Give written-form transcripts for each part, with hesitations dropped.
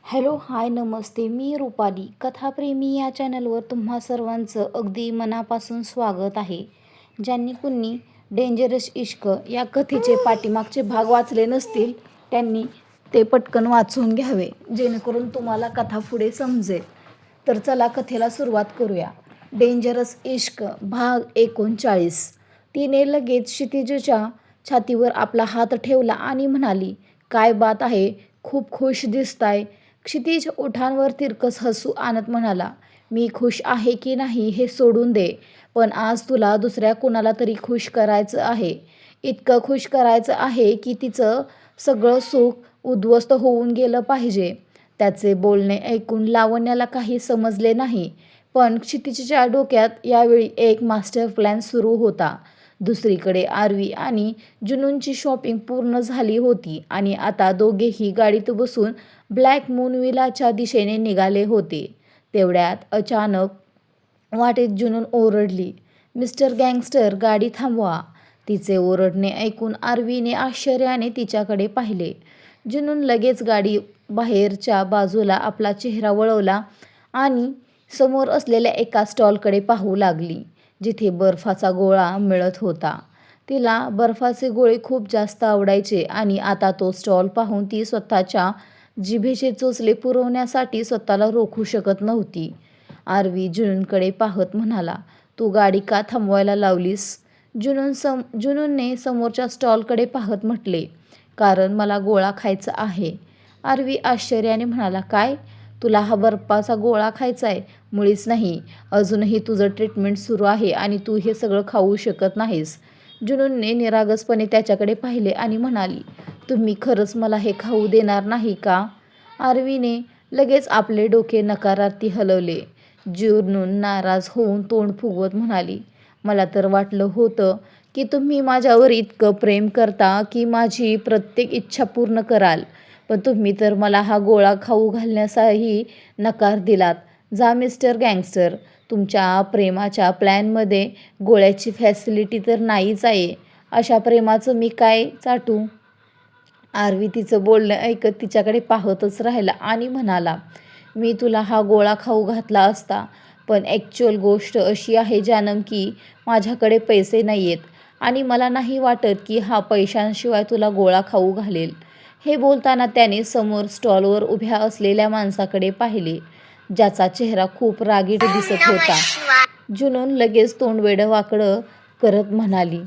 Hello hi नमस्ते. मी रुपाली कथाप्रेमी या चॅनलवर तुम्हा सर्वांचं अगदी मनापासून स्वागत आहे. ज्यांनी कुणी डेंजरस इश्क या कथेचे पाठीमागचे भाग वाचले नसतील त्यांनी ते पटकन वाचून घ्यावे, जेणेकरून तुम्हाला कथा पुढे समजेल. तर चला कथेला सुरुवात करूया. डेंजरस इश्क भाग 39. तिने लगेच क्षितिजच्या छातीवर आपला हात ठेवला आणि म्हणाली, काय बात आहे, खूप खुश दिसताय. क्षितिज ओठांवर तिरकस हसू आणत म्हणाला, मी खुश आहे की नाही हे सोडून दे, पण आज तुला दुसऱ्या कुणाला तरी खुश करायचं आहे. इतकं खुश करायचं आहे की तिचं सगळं सुख उद्ध्वस्त होऊन गेलं पाहिजे. त्याचे बोलणे ऐकून लावण्याला काही समजले नाही, पण क्षितिजच्या डोक्यात यावेळी एक मास्टर प्लॅन सुरू होता. दुसरीकडे आरवी आणि जुनूनची शॉपिंग पूर्ण झाली होती आणि आता दोघेही गाडीत बसून ब्लॅक मून विलाच्या दिशेने निघाले होते. तेवढ्यात अचानक वाटेत जुनून ओरडली, मिस्टर गँगस्टर, गाडी थांबवा. तिचे ओरडणे ऐकून आरवीने आश्चर्याने तिच्याकडे पाहिले. जुनून लगेच गाडी बाहेरच्या बाजूला आपला चेहरा वळवला आणि समोर असलेल्या एका स्टॉलकडे पाहू लागली, जिथे बर्फाचा गोळा मिळत होता. तिला बर्फाचे गोळे खूप जास्त आवडायचे आणि आता तो स्टॉल पाहून ती स्वतःच्या जिभेचे चोचले पुरवण्यासाठी स्वतःला रोखू शकत नव्हती. आरवी जुनूनकडे पाहत म्हणाला, तू गाडी का थांबवायला लावलीस? जुनूनने समोरच्या स्टॉलकडे पाहत म्हटले, कारण मला गोळा खायचा आहे. आरवी आश्चर्याने म्हणाला, काय? तुला हा बर्फाचा गोळा खायचा आहे? मुळीच नाही. अजूनही तुझं ट्रीटमेंट सुरू आहे आणि तू हे सगळं खाऊ शकत नाहीस. जुनूनने निरागसपणे त्याच्याकडे पाहिले आणि म्हणाली, तुम्ही खरंच मला हे खाऊ देणार नाही का? आरवीने लगेच आपले डोके नकारार्थी हलवले. जुनून नाराज होऊन तोंड फुगवत म्हणाली, मला तर वाटलं होतं की तुम्ही माझ्यावर इतकं प्रेम करता की माझी प्रत्येक इच्छा पूर्ण कराल, पण तुम्ही तर मला हा गोळा खाऊ घालण्यासही नकार दिलात. जा मिस्टर गँगस्टर, तुमच्या प्रेमाच्या प्लॅनमध्ये गोळ्याची फॅसिलिटी तर नाहीच आहे. अशा प्रेमाचं मी काय चाटू? आरवी तिचं बोलणं ऐकत तिच्याकडे पाहतच राहिला आणि म्हणाला, मी तुला हा गोळा खाऊ घातला असता, पण ॲक्च्युअल गोष्ट अशी आहे जानम की माझ्याकडे पैसे नाही आहेत आणि मला नाही वाटत की हा पैशांशिवाय तुला गोळा खाऊ घालेल. हे बोलताना त्याने समोर स्टॉलवर उभ्या असलेल्या माणसाकडे पाहिले, ज्याचा चेहरा खूप रागीट दिसत होता. जुनून लगेच तोंड वेडं वाकडं करत म्हणाली,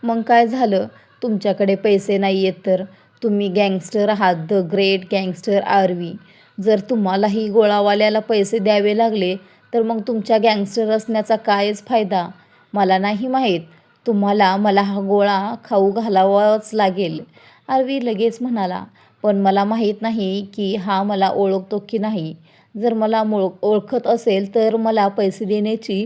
मग काय झालं? तुमच्याकडे पैसे नाही आहेत तर? तुम्ही गँगस्टर आहात, द ग्रेट गँगस्टर आरवी. जर तुम्हालाही गोळावाल्याला पैसे द्यावे लागले तर मग तुमच्या गँगस्टर असण्याचा कायच फायदा? मला नाही माहीत. तुम्हाला मला हा गोळा खाऊ घालावाच लागेल. आरवी लगेच म्हणाला, पण मला माहीत नाही की हा मला ओळखतो की नाही. जर मला ओळखत असेल तर मला पैसे देण्याची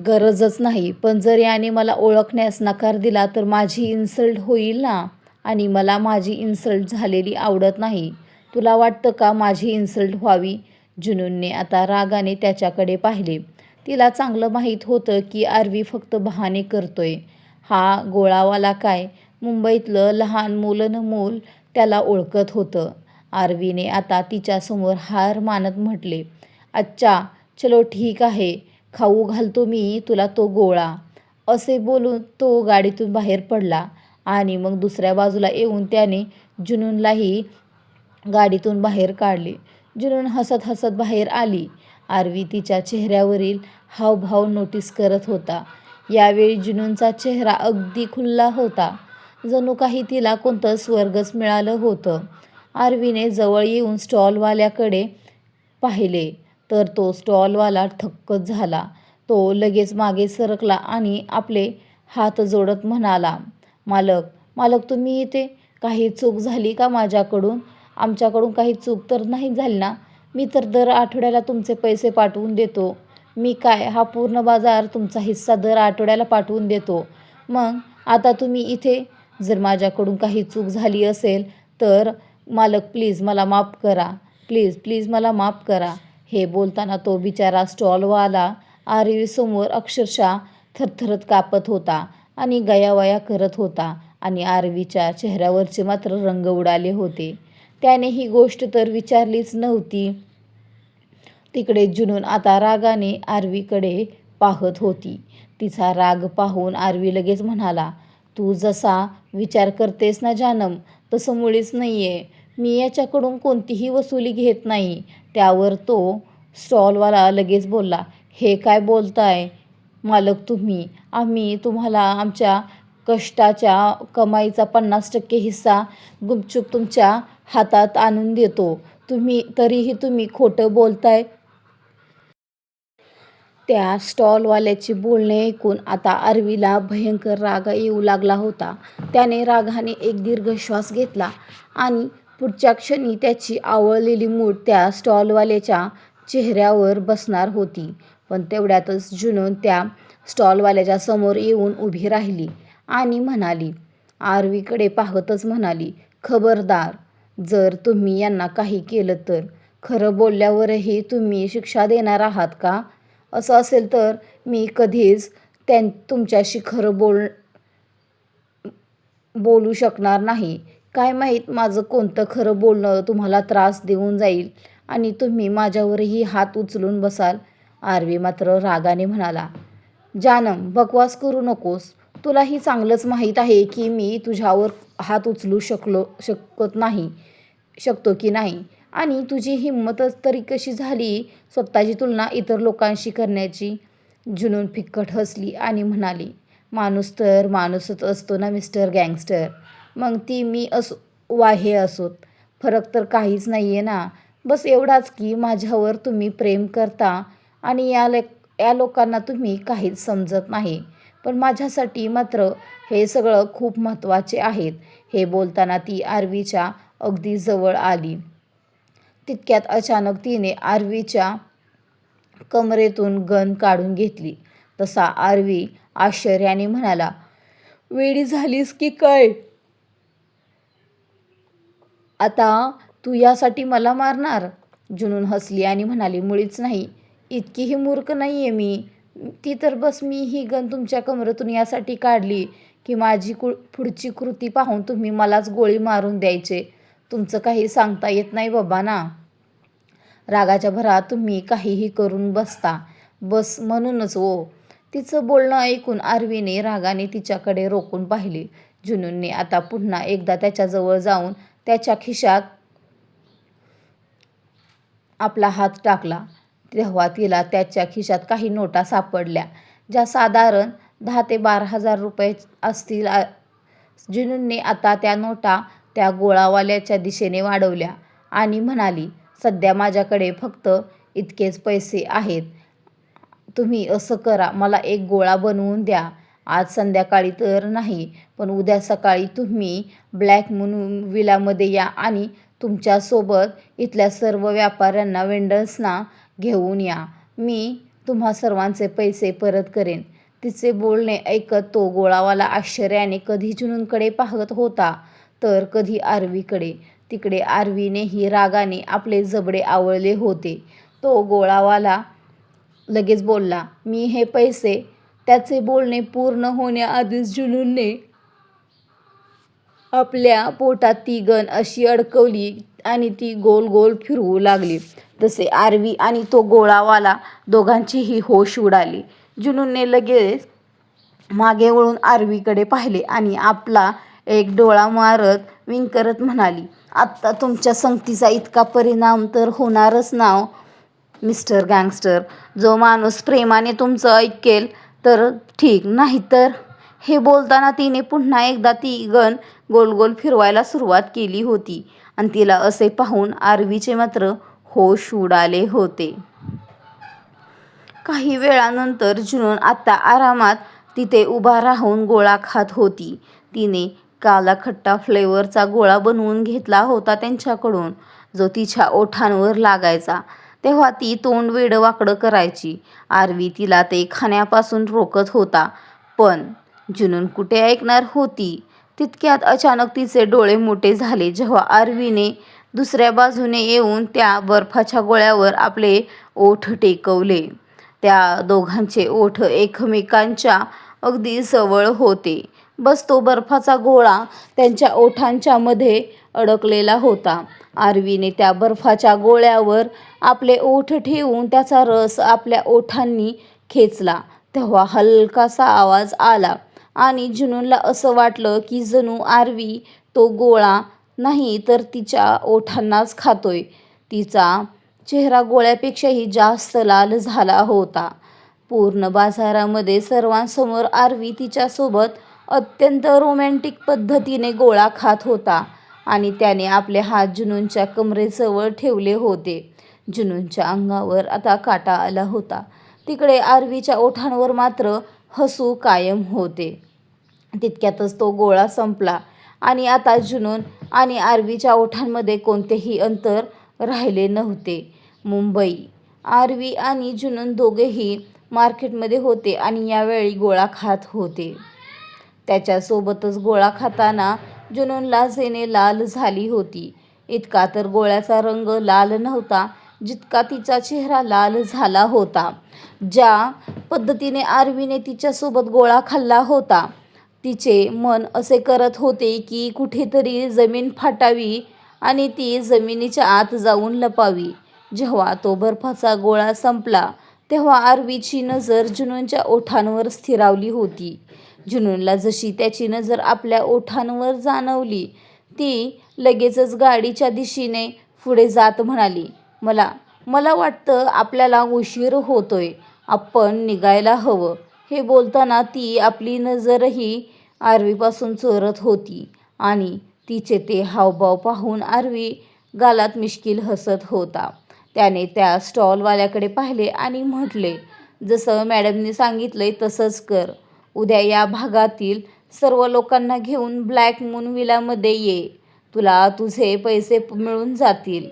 गरजच नाही, पण जर याने मला ओळखण्यास नकार दिला तर माझी इन्सल्ट होईल ना, आणि मला माझी इन्सल्ट झालेली आवडत नाही. तुला वाटतं का माझी इन्सल्ट व्हावी? जुनूनने आता रागाने त्याच्याकडे पाहिले. तिला चांगलं माहीत होतं की आरवी फक्त बहाणे करतोय. हा गोळावाला काय मुंबईतलं लहान मूल त्याला ओळखत होतं. आरवीने आता तिच्यासमोर हार मानत म्हटले, अच्छा चलो ठीक आहे, खाऊ घालतो मी तुला तो गोळा. असे बोलून तो गाडीतून बाहेर पडला आणि मग दुसऱ्या बाजूला येऊन त्याने जुनूनलाही गाडीतून बाहेर काढले. जुनून हसत हसत बाहेर आली. आरवी तिच्या चेहऱ्यावरील हावभाव नोटीस करत होता. यावेळी जुनूनचा चेहरा अगदी खुलला होता, जणू काही तिला कोणतं स्वर्गच मिळालं होतं. आरवीने जवळ येऊन स्टॉलवाल्याकडे पाहिले तर तो स्टॉलवाला थक्कच झाला. तो लगेच मागे सरकला आणि आपले हात जोडत म्हणाला, मालक तुम्ही इथे? काही चूक झाली का माझ्याकडून? आमच्याकडून काही चूक तर नाही झाली ना? मी तर दर आठवड्याला तुमचे पैसे पाठवून देतो. मी काय, हा पूर्ण बाजार तुमचा हिस्सा दर आठवड्याला पाठवून देतो. मग आता तुम्ही इथे? जर माझ्याकडून काही चूक झाली असेल तर मालक प्लीज मला माफ करा, प्लीज मला माफ करा. हे बोलताना तो बिचारा स्टॉलवाला आरवीसमोर अक्षरशः थरथरत कापत होता आणि गयावया करत होता आणि आरवीच्या चेहऱ्यावरचे मात्र रंग उडाले होते. त्याने ही गोष्ट तर विचारलीच नव्हती. तिकडे जुनून आता रागाने आरवीकडे पाहत होती. तिचा राग पाहून आरवी लगेच म्हणाला, तू जसा विचार करतेस ना जानम, तसं मुळीच नाही आहे. मी याच्याकडून कोणतीही वसुली घेत नाही. त्यावर तो स्टॉलवाला लगेच बोलला, हे काय बोलताय मालक तुम्ही? आम्ही तुम्हाला आमच्या कष्टाच्या कमाईचा 50% हिस्सा गुपचूप तुमच्या हातात आणून देतो. तरीही तुम्ही खोटं बोलताय. त्या स्टॉलवाल्याची बोलणे ऐकून आता आरवीला भयंकर राग येऊ लागला होता. त्याने रागाने एक दीर्घ श्वास घेतला आणि पुढच्या क्षणी त्याची आवळलेली मूठ त्या स्टॉलवाल्याच्या चेहऱ्यावर बसणार होती. पण तेवढ्यातच जुनून त्या स्टॉलवाल्याच्या समोर येऊन उभी राहिली आणि म्हणाली, आरवीकडे पाहतच म्हणाली, खबरदार, जर तुम्ही यांना काही केलं तर खरं बोलल्यावरही तुम्ही शिक्षा देणार आहात का? असं असेल तर मी कधीच तुमच्याशी खरं बोलू शकणार नाही. काय माहीत माझं कोणतं खरं बोलणं तुम्हाला त्रास देऊन जाईल आणि तुम्ही माझ्यावरही हात उचलून बसाल. आरवी मात्र रागाने म्हणाला, जानम, बकवास करू नकोस. तुलाही चांगलंच माहीत आहे की मी तुझ्यावर हात उचलू शकतो की नाही. आणि तुझी हिंमतच तरी कशी झाली स्वतःची तुलना इतर लोकांशी करण्याची? जुनून फिक्कट हसली आणि म्हणाली, माणूस तर माणूसच असतो ना मिस्टर गँगस्टर. मग ती मी असो वा हे असोत, फरक तर काहीच नाही आहे ना. बस एवढाच की माझ्यावर तुम्ही प्रेम करता आणि या लोकांना तुम्ही काहीच समजत नाही. पण माझ्यासाठी मात्र हे सगळं खूप महत्त्वाचे आहेत. हे बोलताना ती आरवीच्या अगदी जवळ आली. तितक्यात अचानक तिने आरवीच्या कमरेतून गन काढून घेतली. तसा आरवी आश्चर्याने म्हणाला, वेडी झालीस की काय? आता तू यासाठी मला मारणार? जुनून हसली आणि म्हणाली, मुळीच नाही. इतकीही मूर्ख नाही आहे मी. मी ही गन तुमच्या कमरेतून यासाठी काढली की माझी पुढची कृती पाहून तुम्ही मलाच गोळी मारून द्यायचे. तुमचं काही सांगता येत नाही बाबा ना. रागाच्या भरात तुम्ही काहीही करून बसता. बस म्हणूनच हो. तिचं बोलणं ऐकून आरवीने रागाने तिच्याकडे रोखून पाहिले. जुनूनने आता पुन्हा एकदा त्याच्याजवळ जाऊन त्याच्या खिशात आपला हात टाकला. तेव्हा तिला त्याच्या खिशात काही नोटा सापडल्या, ज्या साधारण 10 ते 12,000 रुपये असतील. जुनूनने आता त्या नोटा त्या गोळावाल्याच्या दिशेने वाढवल्या आणि म्हणाली, सध्या माझ्याकडे फक्त इतकेच पैसे आहेत. तुम्ही असं करा, मला एक गोळा बनवून द्या. आज संध्याकाळी तर नाही, पण उद्या सकाळी तुम्ही ब्लॅक मून विलामध्ये या आणि तुमच्यासोबत इथल्या सर्व व्यापाऱ्यांना, वेंडर्सना घेऊन या. मी तुम्हा सर्वांचे पैसे परत करेन. तिचे बोलणे ऐकत तो गोळावाला आश्चर्याने कधी जुनूनकडे पाहत होता तर कधी आरवीकडे. तिकडे आरवीनेही रागाने आपले जबडे आवळले होते. तो गोळावाला लगेच बोलला, मी हे पैसे. त्याचे बोलणे पूर्ण होण्याआधीच जुनूनने आपल्या पोटात ती गन अशी अडकवली आणि ती गोल गोल फिरवू लागली. तसे आरवी आणि तो गोळावाला दोघांचीही होश उडाली. जुनूनने लगेच मागे वळून आरवीकडे पाहिले आणि आपला एक डोळा मारत विंक करत म्हणाली, आत्ता तुमच्या संगतीचा इतका परिणाम तर होणारच ना मिस्टर गँगस्टर. जो माणूस प्रेमाने तुमचं ऐकेल तर ठीक, नाहीतर. हे बोलताना तिने पुन्हा एकदा ती गन गोल गोल फिरवायला सुरुवात केली होती आणि तिला असे पाहून आरवीचे मात्र होश उडाले होते. काही वेळानंतर जुनून आता आरामात तिथे उभा राहून गोळा खात होती. तिने काला खट्टा फ्लेवरचा गोळा बनवून घेतला होता त्यांच्याकडून, जो तिच्या ओठांवर लागायचा तेव्हा ती तोंड वेडं-वाकडं करायची. आरवी तिला ते खाण्यापासून रोखत होता, पण जुनून कुठे ऐकणार होती. तितक्यात अचानक तिचे डोळे मोठे झाले जेव्हा आरवीने दुसऱ्या बाजूने येऊन त्या बर्फाच्या गोळ्यावर आपले ओठ टेकवले. त्या दोघांचे ओठ एकमेकांच्या अगदी जवळ होते. बस तो बर्फाचा गोळा त्यांच्या ओठांच्या मध्ये अडकलेला होता. आरवीने त्या बर्फाच्या गोळ्यावर आपले ओठ ठेवून त्याचा रस आपल्या ओठांनी खेचला. तेव्हा हलकासा आवाज आला आणि जुनूनला असं वाटलं की जणू आरवी तो गोळा नाही तर तिच्या ओठांनाच खातोय. तिचा चेहरा गोळ्यापेक्षाही जास्त लाल झाला होता. पूर्ण बाजारामध्ये सर्वांसमोर आरवी तिच्यासोबत अत्यंत रोमॅन्टिक पद्धतीने गोळा खात होता आणि त्याने आपले हात जुनूनच्या कमरेजवळ ठेवले होते. जुनूनच्या अंगावर आता काटा आला होता. तिकडे आरवीच्या ओठांवर मात्र हसू कायम होते. तितक्यातच तो गोळा संपला आणि आता जुनून आणि आरवीच्या ओठांमध्ये कोणतेही अंतर राहिले नव्हते. मुंबई. आरवी आणि जुनून दोघेही मार्केटमध्ये होते आणि यावेळी गोळा खात होते. त्याच्यासोबतच गोळा खाताना जुनून लाजेने लाल झाली होती. इतका तर गोळ्याचा रंग लाल नव्हता जितका तिचा चेहरा लाल झाला होता. ज्या पद्धतीने आरवीने तिच्यासोबत गोळा खाल्ला होता, तिचे मन असे करत होते की कुठेतरी जमीन फाटावी आणि ती जमिनीच्या आत जाऊन लपावी. जेव्हा तो बर्फाचा गोळा संपला तेव्हा आरवीची नजर जुनूनच्या ओठांवर स्थिरावली होती. जुनूनला जशी त्याची नजर आपल्या ओठांवर जाणवली, ती लगेचच गाडीच्या दिशेने पुढे जात म्हणाली, मला वाटतं आपल्याला उशीर होतोय, आपण निघायला हवं. हे बोलताना ती आपली नजरही आरवीपासून चोरत होती आणि तिचे ते हावभाव पाहून आरवी गालात मिश्किल हसत होता. त्याने त्या स्टॉलवाल्याकडे पाहिले आणि म्हटले, जसं मॅडमने सांगितलंय तसंच कर. उद्या या भागातील सर्व लोकांना घेऊन ब्लॅक मून विलामध्ये ये. तुला तुझे पैसे मिळून जातील.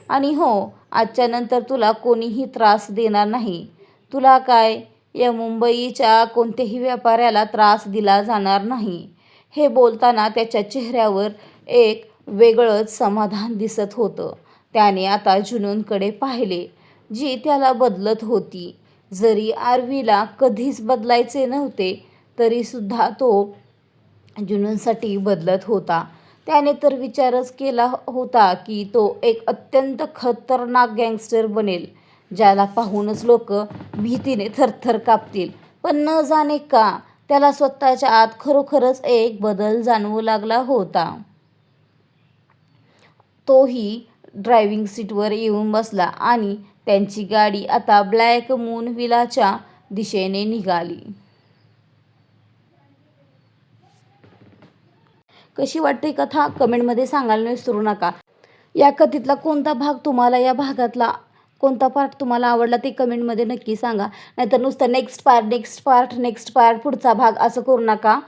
आणि हो, आजच्या नंतर तुला कोणीही त्रास देणार नाही. तुला काय, या मुंबईच्या कोणत्याही व्यापाऱ्याला त्रास दिला जाणार नाही. हे बोलताना त्याच्या चेहऱ्यावर एक वेगळंच समाधान दिसत होतं. त्याने आता जुनूनकडे पाहिले, जी त्याला बदलत होती. जरी आरवीला कधीच बदलायचे नव्हते तरीसुद्धा तो जुनूनसाठी बदलत होता. त्याने तर विचारच केला होता की तो एक अत्यंत खतरनाक गँगस्टर बनेल, ज्याला पाहूनच लोक भीतीने थरथर कापतील. पण न जाणे का त्याला स्वतःच्या आत खरोखरच एक बदल जाणवू लागला होता. तोही ड्रायव्हिंग सीटवर येऊन बसला आणि त्यांची गाडी आता ब्लॅक मून विलाच्या दिशेने निघाली. कशी वाटते कथा कमेंटमध्ये सांगायला विसरू नका. या कथेतला कोणता भाग तुम्हाला, या भागातला कोणता पार्ट तुम्हाला आवडला ते कमेंटमध्ये नक्की सांगा. नाहीतर नुसतं नेक्स्ट पार्ट पुढचा भाग असं करू नका.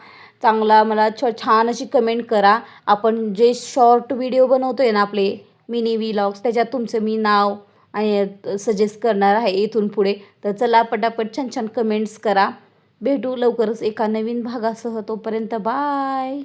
चांगला मला छान अशी कमेंट करा. आपण जे शॉर्ट व्हिडिओ बनवतोय ना आपले मिनी व्लॉग्स, त्याच्यात तुमचं मी नाव आणि सजेस्ट करणार आहे इथून पुढे. तर चला पटापट छान छान कमेंट्स करा. भेटू लवकरच एका नवीन भागासह. तोपर्यंत बाय.